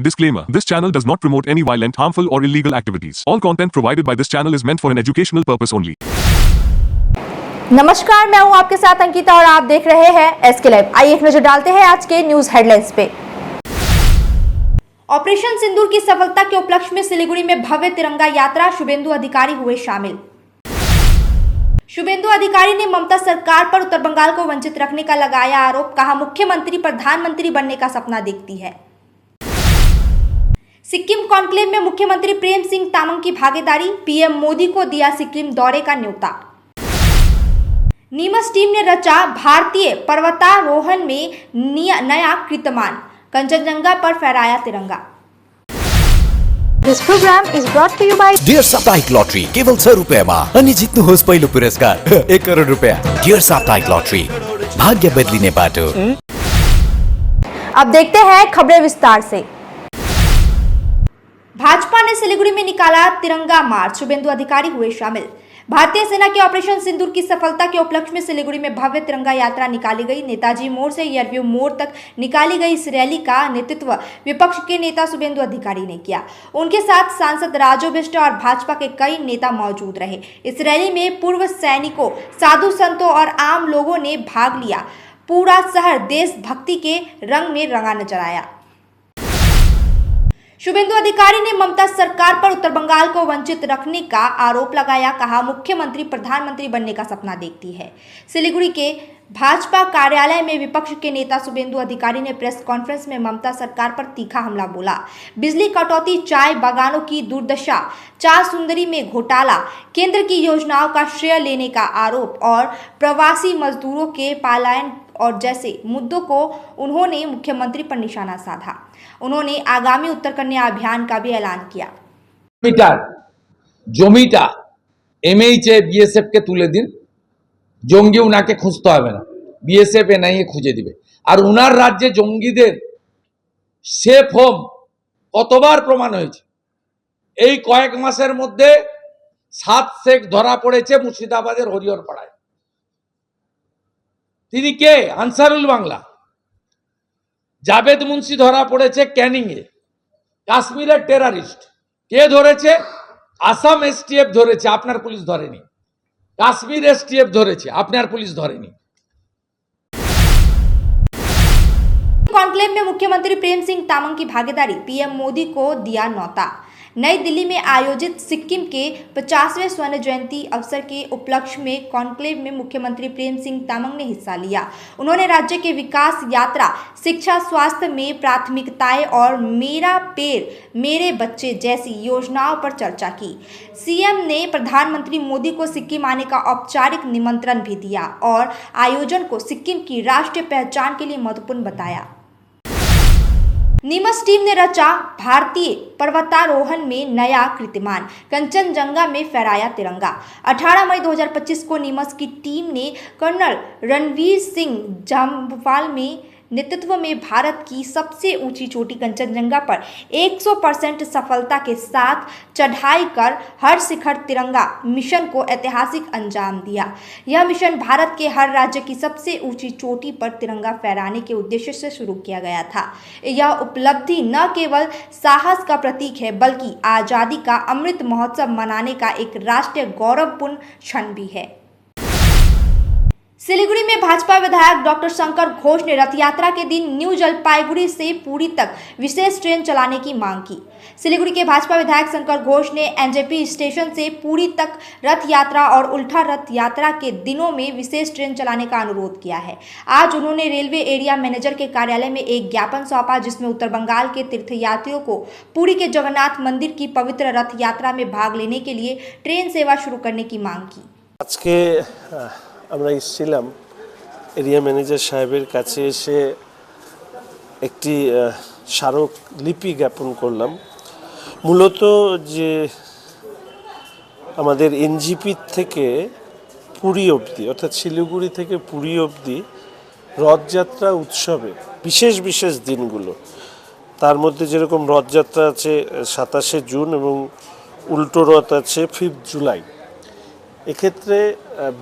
Disclaimer: This channel does not promote any violent, harmful, or illegal activities. All content provided by this channel is meant for an educational purpose only. नमस्कार, मैं हूं आपके साथ अंकिता और आप देख रहे हैं एसके लाइव। आइए एक नजर डालते हैं आज के न्यूज हेडलाइंस पे। ऑपरेशन सिंदूर की सफलता के उपलक्ष्य में सिलीगुड़ी में भव्य तिरंगा यात्रा, शुभेंदु अधिकारी हुए शामिल। शुभेंदु अधिकारी ने ममता सरकार पर उत्तर बंगाल को वंचित रखने का लगाया आरोप, कहा मुख्यमंत्री प्रधानमंत्री बनने का सपना देखती है। सिक्किम कॉन्क्लेव में मुख्यमंत्री प्रेम सिंह तामांग की भागीदारी, पीएम मोदी को दिया सिक्किम दौरे का न्योता। नीमच टीम ने रचा भारतीय पर्वतारोहण में नया कीर्तिमान, कंचनजंगा पर फहराया तिरंगा। This program is brought to you by dear साप्ताहिक लॉटरी केवल 6 रुपैयामा अनि जित्नुहोस् पहिलो पुरस्कार 1 करोड रुपैयाँ। डियर साप्ताहिक लॉटरी, भाग्य बदलिने बाटो। अब देखते हैं खबरें विस्तार से। भाजपा ने सिलीगुड़ी में निकाला तिरंगा मार्च, शुभेंदु अधिकारी हुए शामिल। भारतीय सेना के ऑपरेशन सिंदूर की सफलता के उपलक्ष्य में सिलीगुड़ी में भव्य तिरंगा यात्रा निकाली गई। नेताजी मोड़ से एयरव्यू मोड़ तक निकाली गई इस रैली का नेतृत्व विपक्ष के नेता शुभेंदु अधिकारी ने किया। उनके साथ सांसद राजू बिष्ट और भाजपा के कई नेता मौजूद रहे। इस रैली में पूर्व सैनिकों, साधु संतों और आम लोगों ने भाग लिया। पूरा शहर देशभक्ति के रंग में रंगा नजर आया। शुभेंदु अधिकारी ने ममता सरकार पर उत्तर बंगाल को वंचित रखने का आरोप लगाया, कहा मुख्यमंत्री प्रधानमंत्री बनने का सपना देखती है। सिलीगुड़ी के भाजपा कार्यालय में विपक्ष के नेता शुभेंदु अधिकारी ने प्रेस कॉन्फ्रेंस में ममता सरकार पर तीखा हमला बोला। बिजली कटौती, चाय बागानों की दुर्दशा, चार सुंदरी में घोटाला, केंद्र की योजनाओं का श्रेय लेने का आरोप और प्रवासी मजदूरों के पलायन और जैसे मुद्दों को उन्होंने मुख्यमंत्री पर निशाना साधा। उन्होंने आगामी उत्तर कन्या अभियान का भी ऐलान किया। জমিটা এমএইচএ বিএসএফ কে তুলে দিন, জঙ্গি উনাকে খুঁজতে হবে না, বিএসএফ এনআইএ খুঁজে দিবে। আর উনার রাজ্যে জঙ্গিদের সেফ হোম কতবার প্রমাণ হয়েছে। এই কয়েক মাসের মধ্যে 7 শেখ ধরা পড়েছে মুর্শিদাবাদের হরিহরপাড়ায়। তিনি কে? আনসারুল বাংলা। জাভেদ মুন্সি ধরা পড়েছে ক্যানিংয়ে, কাশ্মীরের টেরারিস্ট। কে ধরেছে? আসাম এসটিএফ ধরেছে, আপনার পুলিশ ধরেনি। কাশ্মীর এসটিএফ ধরেছে, আপনার পুলিশ ধরেনি। कॉन्क्लेव में मुख्यमंत्री प्रेम सिंह तामांग की भागीदारी, पीएम मोदी को दिया न्योता। नई दिल्ली में आयोजित सिक्किम के 50वें स्वर्ण जयंती अवसर के उपलक्ष्य में कॉन्क्लेव में मुख्यमंत्री प्रेम सिंह तामांग ने हिस्सा लिया। उन्होंने राज्य के विकास यात्रा, शिक्षा, स्वास्थ्य में प्राथमिकताएं और मेरा पेड़ मेरे बच्चे जैसी योजनाओं पर चर्चा की। सीएम ने प्रधानमंत्री मोदी को सिक्किम आने का औपचारिक निमंत्रण भी दिया और आयोजन को सिक्किम की राष्ट्रीय पहचान के लिए महत्वपूर्ण बताया। नीमच टीम ने रचा भारतीय पर्वतारोहण में नया कीर्तिमान, कंचनजंगा में फहराया तिरंगा। 18 मई 2025 को नीमच की टीम ने कर्नल रणवीर सिंह जाम्वाल में नेतृत्व में भारत की सबसे ऊंची चोटी कंचनजंगा पर 100% सफलता के साथ चढ़ाई कर हर शिखर तिरंगा मिशन को ऐतिहासिक अंजाम दिया। यह मिशन भारत के हर राज्य की सबसे ऊंची चोटी पर तिरंगा फहराने के उद्देश्य से शुरू किया गया था। यह उपलब्धि न केवल साहस का प्रतीक है बल्कि आजादी का अमृत महोत्सव मनाने का एक राष्ट्रीय गौरवपूर्ण क्षण भी है। सिलीगुड़ी में भाजपा विधायक डॉक्टर शंकर घोष ने रथ यात्रा के दिन न्यू जलपाईगुड़ी से पुरी तक विशेष ट्रेन चलाने की मांग की। सिलीगुड़ी के भाजपा विधायक शंकर घोष ने एनजेपी स्टेशन से पुरी तक रथ यात्रा और उल्टा रथ यात्रा के दिनों में विशेष ट्रेन चलाने का अनुरोध किया है। आज उन्होंने रेलवे एरिया मैनेजर के कार्यालय में एक ज्ञापन सौंपा जिसमें उत्तर बंगाल के तीर्थयात्रियों को पुरी के जगन्नाथ मंदिर की पवित्र रथ यात्रा में भाग लेने के लिए ट्रेन सेवा शुरू करने की मांग की। आज के আমরা এসেছিলাম এরিয়া ম্যানেজার সাহেবের কাছে, এসে একটি স্মারকলিপি জ্ঞাপন করলাম। মূলত যে আমাদের এনজিপি থেকে পুরী অবধি, অর্থাৎ শিলিগুড়ি থেকে পুরী অবধি রথযাত্রা উৎসবে বিশেষ বিশেষ দিনগুলো, তার মধ্যে যেরকম রথযাত্রা আছে 27শে জুন এবং উল্টো রথ আছে 5 জুলাই, এক্ষেত্রে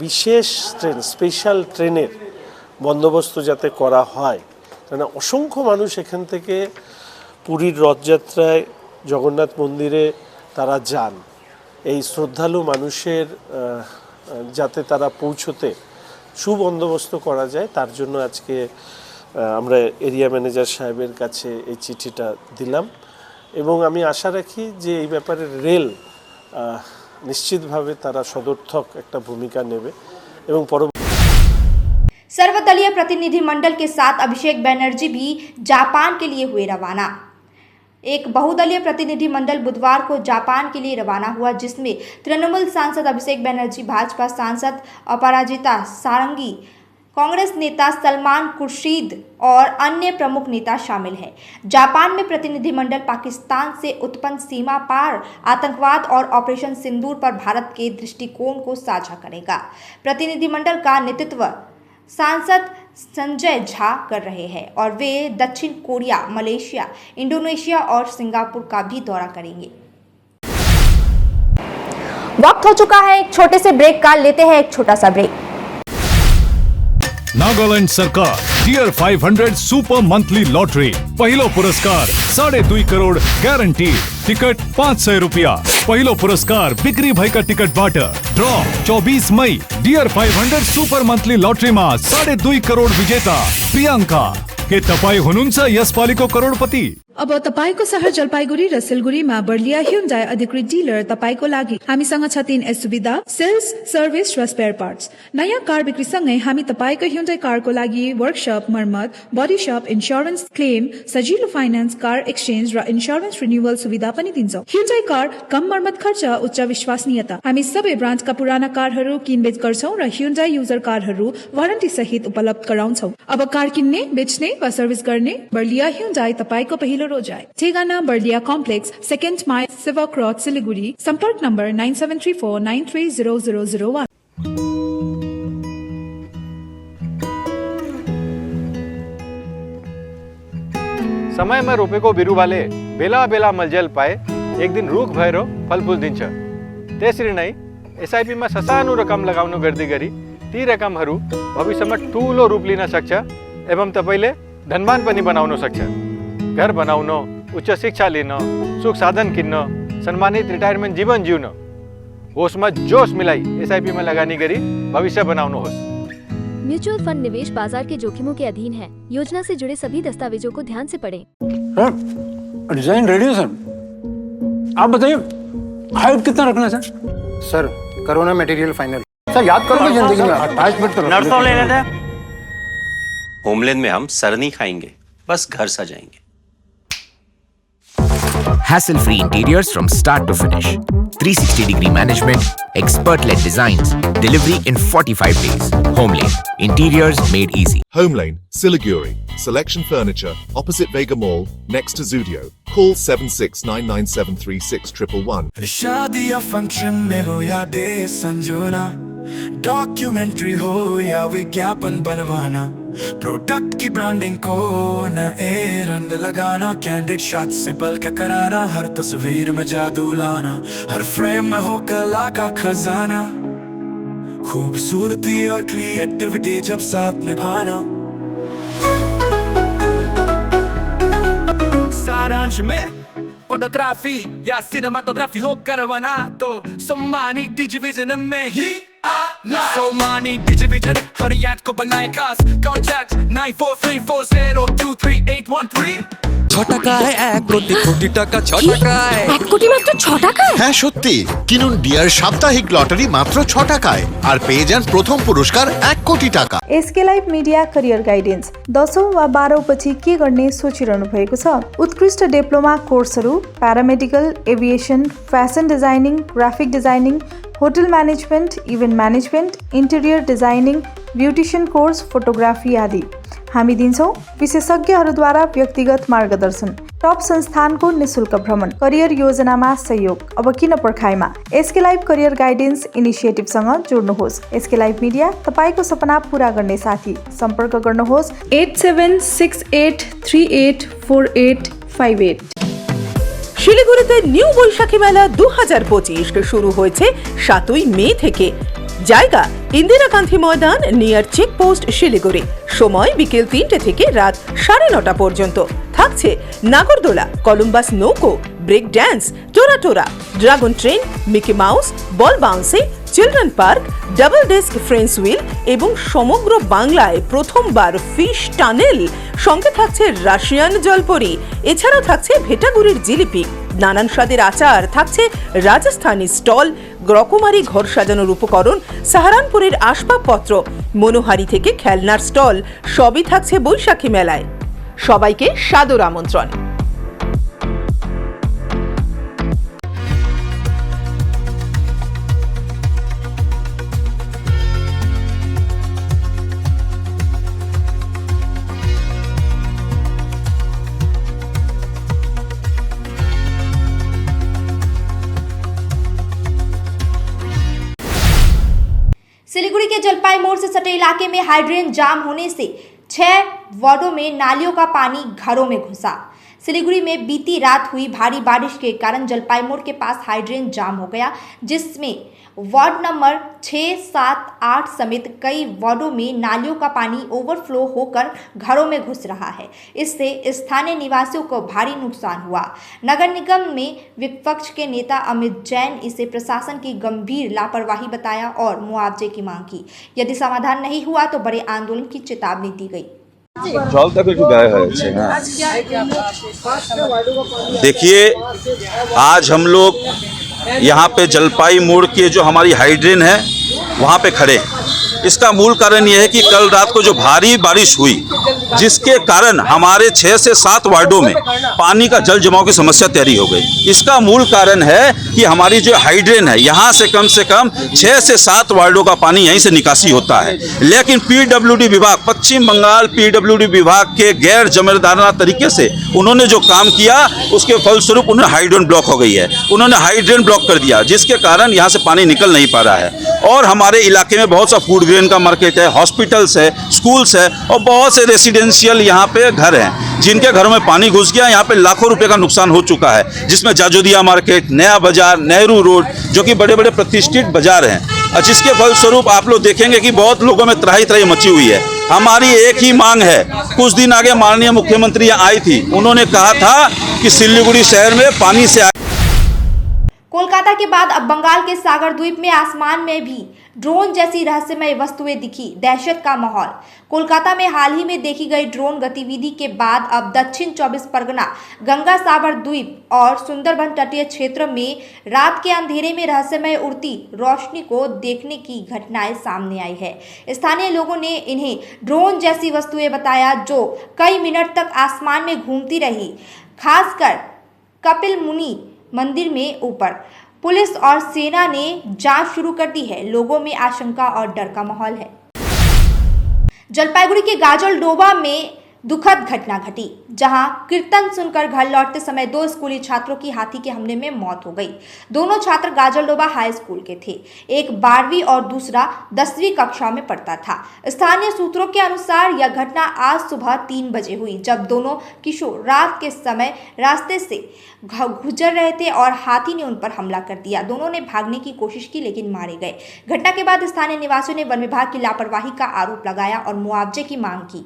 বিশেষ ট্রেন, স্পেশাল ট্রেনের বন্দোবস্ত যাতে করা হয়, কারণ অসংখ্য মানুষ এখান থেকে পুরীর রথযাত্রায় জগন্নাথ মন্দিরে তারা যান, এই শ্রদ্ধালু মানুষের যাতে তারা পৌঁছতে সুবন্দোবস্ত করা যায়, তার জন্য আজকে আমরা এরিয়া ম্যানেজার সাহেবের কাছে এই চিঠিটা দিলাম। এবং আমি আশা রাখি যে এই ব্যাপারে রেল निश्चितভাবে তারা সদর্থক একটা ভূমিকা নেবে এবং सर्वदलीय प्रतिनिधिमंडल के साथ अभिषेक बैनर्जी भी जापान के लिए हुए रवाना। एक बहुदलीय प्रतिनिधिमंडल बुधवार को जापान के लिए रवाना हुआ, जिसमें तृणमूल सांसद अभिषेक बैनर्जी, भाजपा सांसद अपराजिता सारंगी, कांग्रेस नेता सलमान खुर्शीद और अन्य प्रमुख नेता शामिल हैं। जापान में प्रतिनिधिमंडल पाकिस्तान से उत्पन्न सीमा पार आतंकवाद और ऑपरेशन सिंदूर पर भारत के दृष्टिकोण को साझा करेगा। प्रतिनिधिमंडल का नेतृत्व सांसद संजय झा कर रहे हैं और वे दक्षिण कोरिया, मलेशिया, इंडोनेशिया और सिंगापुर का भी दौरा करेंगे। वक्त हो चुका है एक छोटे से ब्रेक का, लेते हैं एक छोटा सा ब्रेक। नागालैंड सरकार टियर 500 सुपर मंथली लॉटरी पहिलो पुरस्कार 2.5 करोड़ गारंटी, टिकट 500 रुपया। पहिलो पुरस्कार बिक्री भएका टिकटबाट ड्र 24 मई टियर 500 सुपर मंथली लॉटरी में 2.5 करोड़ विजेता प्रियंका। के तपाई हुनुहुन्छ यसपालिको करोडपति? अब तपाईको शहर जलपाइगुडी र सिलगुडीमा बर्लिया ह्युन्डाई अधिकृत डिलर तपाईको लागि हामीसँग छ 3 सुविधा: सेल्स, सर्भिस र स्पेयर पार्ट्स। नयाँ कार बिक्रीसँगै हामी तपाईको ह्युन्डाई कारको लागि वर्कशप, मर्मत, बडी शप, इन्स्योरेन्स क्लेम, सजिलो फाइनान्स, कार एक्सचेन्ज र इन्स्योरेन्स रिन्युअल सुविधा पनि दिन्छौं। ह्युन्डाई कार कम मर्मत खर्च, उच्च विश्वसनीयता। हामी सबै ब्रान्डका पुराना कारहरू किनबेच गर्छौं र ह्युन्डाई युजर कारहरू वारन्टी सहित उपलब्ध गराउँछौं। अब कार किन्ने, बेच्ने वा सर्भिस गर्ने बर्लिया ह्युन्डाई तपाईको पहिलो रोजाई। ठेगाना Barlia complex, 2nd mile, silver cross, Siliguri. संपर्क नंबर 9734930001। समय में रोपेको बिरुवाले बेला बेला मलजल पाए एक दिन रुख भएर फलफुल दिन्छ। त्यसरी नै एसआईपी में ससानो रकम लगाउनु गर्दै गरी ती रकमहरू भविष्यमा ठूलो रूप लिन सक्छ एवं तपाईले धनवान पनि बनाउन सक्छ। घर बनाउन, उच्च शिक्षा लिन, सुख साधन किन्न, सम्मानित रिटायरमेंट जीवन जिउन होसमा जोश मिलाई एसआईपी में लगानी गरी भविष्य बनाउनुहोस्। म्यूचुअल फंड निवेश बाजार के जोखिमों के अधीन है। योजना से जुड़े सभी दस्तावेजों को ध्यान से पढ़ें। डिजाइन रेडी है सर, आप बताइए हाइट कितना रखना है sir? Corona material final. Sir याद करोगे जिंदगी में अटैचमेंट नर्सों ले लेते हैं। होमलैंड में हम सर नहीं खाएंगे, बस घर सजाएंगे। Hassle-free interiors from start to finish. 360-degree management, expert-led designs, delivery in 45 days. Homelane, interiors made easy. Homelane, Siliguri. Selection Furniture, opposite Vega Mall, next to Zudio. Call 7699736111. शादी या फंक्शन में हो या डे संजोना, डॉक्यूमेंट्री हो या विज्ञापन बनवाना, product की ब्रांडिंग को न रंग लगाना, कैंडिड शॉट से पल के कराना, हर तस्वीर में जादू लाना, हर फ्रेम में हो कला का खजाना, खूबसूरती और क्रिएटिविटी जब साथ निभाना। सारांश में फोटोग्राफी या सिनेमाटोग्राफी हो करवाना तो सम्मानित डिजिविजन में ही आना। सम्मानित डिजिविजन हर याद को बनाए खास। कॉन्टैक्ट 9434023813। ছটাকায় 1 কোটি টাকা, ছটাকায় 1 কোটি মাত্র 6 টাকায়। হ্যাঁ সত্যি, কিনুন ডিয়ার সাপ্তাহিক লটারি মাত্র 6 টাকায় আর পেয়ে যান প্রথম পুরস্কার 1 কোটি টাকা। SK Life Media career guidance 10औं वा 12औं पछि के गर्ने सोचिरहनु भएको छ? उत्कृष्ट डिप्लोमा कोर्सहरू paramedical, aviation, fashion designing, graphic designing, hotel management, event management, interior designing, beautician course, photography आदि। हामी दिन्छौं विशेषज्ञहरूद्वारा व्यक्तिगत मार्गदर्शन, टप संस्थानको निशुल्क भ्रमण, करियर योजनामा सहयोग। अब किन पर्खाइमा? एसके लाइफ करियर गाइडेन्स इनिसिएटिभसँग जोड्नुहोस्। एसके लाइफ मिडिया तपाईको सपना पूरा गर्ने साथी। सम्पर्क गर्नुहोस् 8768384858। শিলিগুড়িতে নিউ বৈশাখী মেলা 2025 শুরু হয়েছে 7ই মে থেকে। জায়গা ইন্দিরা গান্ধী ময়দান, নিয়ার চেকপোস্ট, শিলিগুড়ি। সময় বিকেল 3টে থেকে রাত 9:30 পর্যন্ত। থাকছে নাগরদোলা, কলম্বাস নৌকো, break dance, Tora Tora, dragon train, Mickey Mouse, ball bouncing, children park, double deck Ferris wheel এবং সমগ্র বাংলায় প্রথমবার ফিশ টানেল। সঙ্গে থাকছে রাশিয়ান জলপরি, এছাড়াও থাকছে ভেটাগুড়ির জিলিপি, নানান স্বাদের আচার, থাকছে রাজস্থানী স্টল, রকমারি ঘর সাজানোর উপকরণ, সাহারানপুরের আসবাবপত্র, মনোহারি থেকে খেলনার স্টল, সবই থাকছে বৈশাখী মেলায়। সবাইকে সাদর আমন্ত্রণ। सिलीगुड़ी के जलपाई मोड़ से सटे इलाके में हाइड्रेन जाम होने से 6 वार्डों में नालियों का पानी घरों में घुसा। सिलीगुड़ी में बीती रात हुई भारी बारिश के कारण जलपाई मोड़ के पास हाइड्रेन जाम हो गया, जिसमें वार्ड नंबर 6, 7, 8 समेत कई वार्डों में नालियों का पानी ओवरफ्लो होकर घरों में घुस रहा है। इससे स्थानीय निवासियों को भारी नुकसान हुआ। नगर निगम में विपक्ष के नेता अमित जैन इसे प्रशासन की गंभीर लापरवाही बताया और मुआवजे की मांग की। यदि समाधान नहीं हुआ तो बड़े आंदोलन की चेतावनी दी गई। देखिए, आज हम लोग यहाँ पे जलपाई मोड़ के जो हमारी हाइड्रेन है वहाँ पे खड़े हैं। इसका मूल कारण यह है कि कल रात को जो भारी बारिश हुई, जिसके कारण हमारे 6 से 7 वार्डों में पानी का जल जमाव की समस्या तैयारी हो गई। इसका मूल कारण है कि हमारी जो हाइड्रेन है, यहाँ से कम 6 से 7 वार्डों का पानी यहीं से निकासी होता है, लेकिन पीडब्ल्यूडी विभाग, पश्चिम बंगाल पीडब्ल्यूडी विभाग के गैर जिम्मेदाराना तरीके से उन्होंने जो काम किया, उसके फलस्वरूप उन्हें हाइड्रेन ब्लॉक हो गई है। उन्होंने हाइड्रेन ब्लॉक कर दिया, जिसके कारण यहाँ से पानी निकल नहीं पा रहा है। और हमारे इलाके में बहुत सा फूड ग्रेन का मार्केट है, हॉस्पिटल्स है, स्कूल्स है और बहुत से रेसिडेंशियल यहाँ पे घर हैं, जिनके घरों में पानी घुस गया। यहाँ पे लाखों रुपए का नुकसान हो चुका है, जिसमें जाजोदिया मार्केट, नया बाजार, नेहरू रोड, जो कि बड़े बड़े प्रतिष्ठित बाजार हैं, और जिसके फलस्वरूप आप लोग देखेंगे कि बहुत लोगों में त्राही त्राही मची हुई है। हमारी एक ही मांग है। कुछ दिन आगे माननीय मुख्यमंत्री यहाँ आई थी, उन्होंने कहा था कि सिलीगुड़ी शहर में पानी से कोलकाता के बाद अब बंगाल के सागर द्वीप में आसमान में भी ड्रोन जैसी रहस्यमय वस्तुएं दिखी। दहशत का माहौल। कोलकाता में हाल ही में देखी गई ड्रोन गतिविधि के बाद अब दक्षिण 24 परगना, गंगा सागर द्वीप और सुंदरबन तटीय क्षेत्र में रात के अंधेरे में रहस्यमय उड़ती रोशनी को देखने की घटनाएं सामने आई है। स्थानीय लोगों ने इन्हें ड्रोन जैसी वस्तुएं बताया, जो कई मिनट तक आसमान में घूमती रही, खासकर कपिल मुनि मंदिर में ऊपर। पुलिस और सेना ने जांच शुरू कर दी है। लोगों में आशंका और डर का माहौल है। जलपाईगुड़ी के गाजलडोबा में दुखद घटना घटी, जहां कीर्तन सुनकर घर लौटते समय 2 स्कूली छात्रों की हाथी के हमले में मौत हो गई। दोनों छात्र गाजलडोबा हाई स्कूल के थे। एक 12वीं और दूसरा 10वीं कक्षा में पढ़ता था। स्थानीय सूत्रों के अनुसार यह घटना आज सुबह 3 बजे हुई, जब दोनों किशोर रात के समय रास्ते से गुजर रहे थे और हाथी ने उन पर हमला कर दिया। दोनों ने भागने की कोशिश की, लेकिन मारे गए। घटना के बाद स्थानीय निवासियों ने वन विभाग की लापरवाही का आरोप लगाया और मुआवजे की मांग की।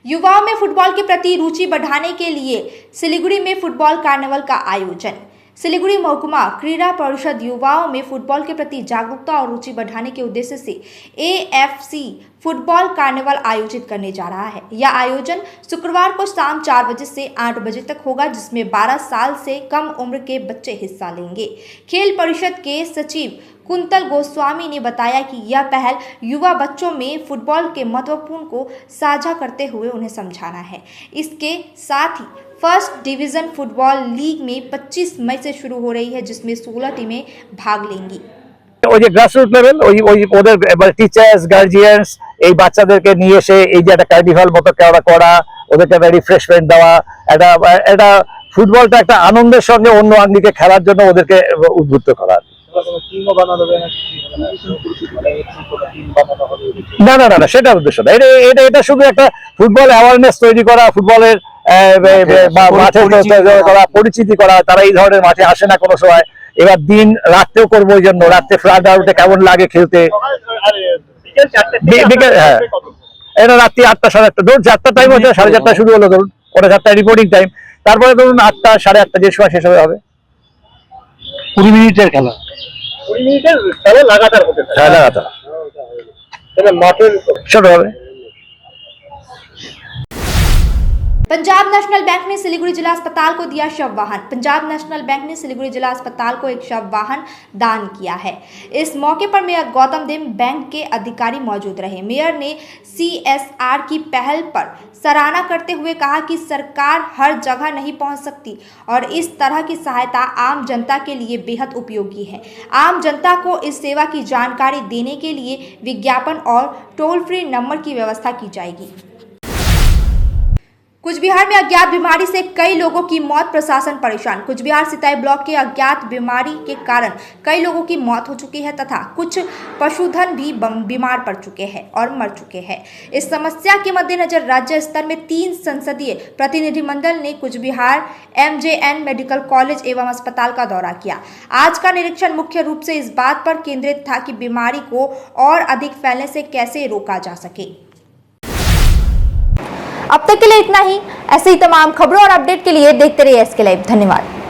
युवाओं में फुटबॉल के प्रति रुचि बढ़ाने के लिए सिलीगुड़ी में फुटबॉल कार्निवल का आयोजन। सिलीगुड़ी महकुमा क्रीड़ा परिषद युवाओं में फुटबॉल के प्रति जागरूकता और रुचि बढ़ाने के उद्देश्य से AFC फुटबॉल कार्निवल आयोजित करने जा रहा है। यह आयोजन शुक्रवार को शाम 4 बजे से 8 बजे तक होगा, जिसमें 12 साल से कम उम्र के बच्चे हिस्सा लेंगे। खेल परिषद के सचिव कुंतल गोस्वामी ने बताया कि यह पहल युवा बच्चों में फुटबॉल के महत्वपूर्ण को साझा करते हुए उन्हें समझाना है। इसके साथ ही फर्स्ट डिवीजन फुटबॉल लीग में 25 मई से शुरू हो रही है, जिसमें 16 टीमें भाग लेंगी। ওই যে গ্রাসরুট লেভেল, ওই ওদের টিচার্স গার্জিয়ানস এই বাচ্চাদেরকে নিয়ে এসে এই যে একটা কার্নিভাল মতো করা, ওদেরকে একটা রিফ্রেশমেন্ট দেওয়া, একটা ফুটবলটা একটা আনন্দের সঙ্গে অন্য আঙ্গিকে খেলার জন্য ওদেরকে উদ্বুদ্ধ করা। না না না, সেটা উদ্দেশ্য না। এটা শুধু একটা ফুটবল অ্যাওয়ারনেস তৈরি করা, ফুটবলের মাঠে করা, পরিচিতি করা। তারা এই ধরনের মাঠে আসে না কোনো সময়। এবার দিন রাত্রেও করবো, ওই জন্য রাত্রে ফ্লাড আউটে কেমন লাগে খেলতে। বিকেল এটা রাত্রি 8টা 8:30 ধরুন 4টা টাইম হচ্ছে, 4:30 শুরু হলো ধরুন, ওটা 4টা রিপোর্টিং টাইম, তারপরে ধরুন 8টা 8:30 যে সময় শেষ হবে 20 মিনিটের খেলা, 20 মিনিটের খেলা লাগাতার হতে থাকে, হ্যাঁ লাগাতার এটা মাঠের ছোট হবে। पंजाब नेशनल बैंक ने सिलीगुड़ी जिला अस्पताल को दिया शव वाहन। पंजाब नेशनल बैंक ने सिलीगुड़ी जिला अस्पताल को एक शव वाहन दान किया है। इस मौके पर मेयर गौतम देव बैंक के अधिकारी मौजूद रहे। मेयर ने CSR की पहल पर सराहना करते हुए कहा कि सरकार हर जगह नहीं पहुंच सकती और इस तरह की सहायता आम जनता के लिए बेहद उपयोगी है। आम जनता को इस सेवा की जानकारी देने के लिए विज्ञापन और टोल फ्री नंबर की व्यवस्था की जाएगी। कुछ बिहार में अज्ञात बीमारी से कई लोगों की मौत, प्रशासन परेशान। कुछ बिहार सिताई ब्लॉक के अज्ञात बीमारी के कारण कई लोगों की मौत हो चुकी है तथा कुछ पशुधन भी बीमार पड़ चुके हैं और मर चुके हैं। इस समस्या के मद्देनजर राज्य स्तर में 3 संसदीय प्रतिनिधिमंडल ने कुछ बिहार MJN मेडिकल कॉलेज एवं अस्पताल का दौरा किया। आज का निरीक्षण मुख्य रूप से इस बात पर केंद्रित था कि बीमारी को और अधिक फैलने से कैसे रोका जा सके। अब तक के लिए इतना ही। ऐसे ही तमाम खबरों और अपडेट के लिए देखते रहिए SK लाइव। धन्यवाद।